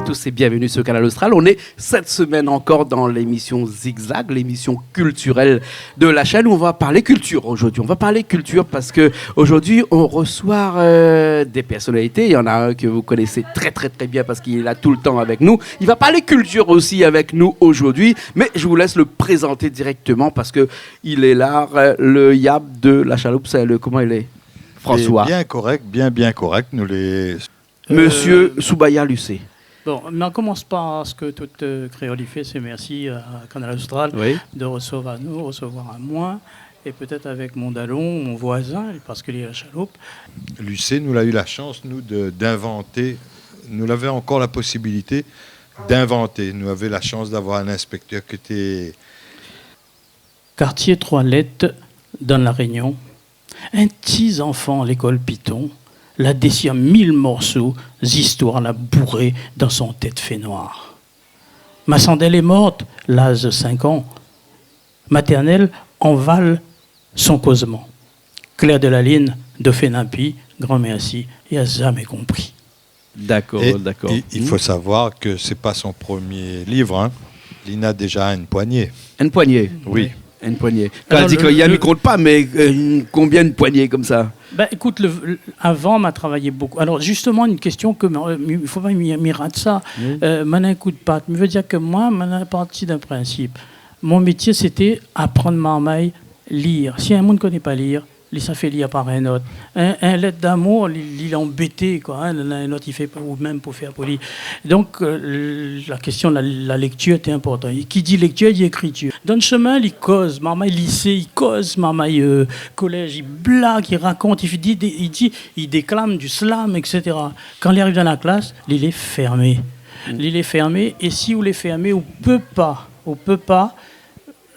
tous et bienvenue sur Canal Austral. On est cette semaine encore dans l'émission Zigzag, l'émission culturelle de la chaîne où on va parler culture aujourd'hui. On va parler culture parce que aujourd'hui on reçoit des personnalités. Il y en a un que vous connaissez très bien parce qu'il est là tout le temps avec nous. Il va parler culture aussi avec nous aujourd'hui, mais je vous laisse le présenter directement parce que il est là, le Yab de la Chaloupe. Comment il est, François? Bien correct, bien correct. Nous les... Monsieur Soubaya Lucé. Bon, mais on commence par ce que toute créole y fait, c'est merci à Canal Austral de recevoir à moi, et peut-être avec mon Dallon, mon voisin, parce qu'il est à la Chaloupe. Lucé, nous avons eu la chance, nous, d'inventer. Nous avions encore la possibilité d'inventer. Nous avions la chance d'avoir un inspecteur qui était... Quartier Trois Lettres, dans la Réunion. Un petit enfant à l'école Python. La déchire 1000 morceaux, histoires la bourrée dans son tête fait noir. Ma Sandelle est morte, l'âge de 5 ans. Maternelle, en Val, son causement. Claire de la Ligne, de Fénampi, grand merci, il n'a jamais compris. D'accord. Il faut savoir que ce n'est pas son premier livre. Hein. Il en a déjà une poignée. Une poignée? Oui. Une poignée. Quand elle dit qu'il ne compte pas, mais combien de poignées comme ça? Ben, écoute, avant, on m'a travaillé beaucoup. Alors, justement, une question que il ne faut pas m'y rater ça. Maintenant, un coup de patte. Je veux dire que moi, je parti d'un principe. Mon métier, c'était apprendre marmaille, lire. Si un monde ne connaît pas lire, ça fait lire par un autre. Un lettre d'amour, il est embêté, quoi. Hein, un autre, il fait pas, ou même pour faire poli. Donc, la question de la lecture était importante. Qui dit lecture, dit écriture. Dans le chemin, il cause, marmaille lycée, il cause, marmaille collège, il blague, il raconte, il déclame du slam, etc. Quand il arrive dans la classe, il est fermé. Il est fermé, et si vous l'êtes fermé, on peut pas,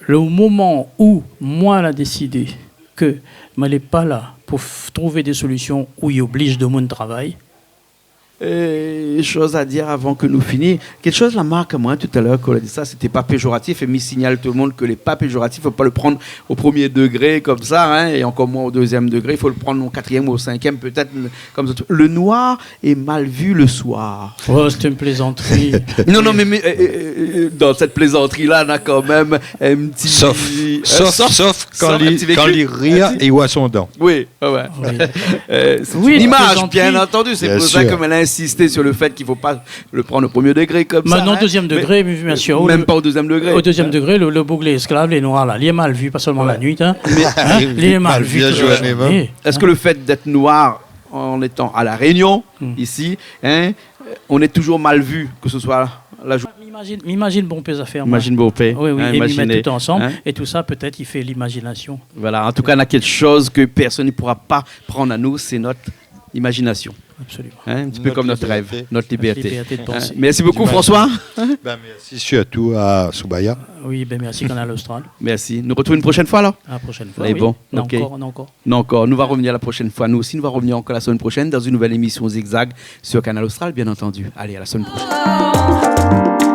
le moment où moi, l'a décidé que je n'allais pas là pour trouver des solutions où il oblige de mon travail. Chose à dire avant que nous finissions. Quelque chose la marque à moi tout à l'heure quand on a dit ça, c'était pas péjoratif et mis signale tout le monde que les pas péjoratifs, faut pas le prendre au premier degré comme ça, hein, et encore moins au deuxième degré, il faut le prendre au quatrième ou au cinquième peut-être comme ça. Le noir est mal vu le soir. Oh, c'était une plaisanterie. non, mais dans cette plaisanterie là, on a quand même un petit... Sauf quand il rire et voit son dent. Oui, ouais. C'est une image, bien entendu, c'est pour ça que elle a insisté sur le fait qu'il ne faut pas le prendre au premier degré comme ça. Maintenant, au deuxième degré, bien sûr. Même pas au deuxième degré. Au deuxième degré, le bouclé esclave, les noirs, là, il est mal vu, pas seulement la nuit. Hein. Il est mal vu. Est-ce que le fait d'être noir en étant à La Réunion, ici, hein, on est toujours mal vu, que ce soit la journée? M'imagine bon pays à faire. Imagine bon pays. Oui, hein, et ils mettent tout ensemble. Hein? Et tout ça, peut-être, il fait l'imagination. Voilà, en tout cas, on a quelque chose que personne ne pourra pas prendre à nous, c'est notre imagination. Absolument. Hein, un petit peu comme notre rêve, notre liberté. De penser. Merci beaucoup, François. Merci surtout à Soubaya. Oui, merci Canal Austral. Merci. Nous retrouvons une prochaine fois, là? À la prochaine fois. Oui. Bon. Non, okay. encore. Non, encore. Nous va revenir la prochaine fois. Nous aussi, nous va revenir encore la semaine prochaine dans une nouvelle émission Zigzag sur Canal Austral, bien entendu. Allez, à la semaine prochaine.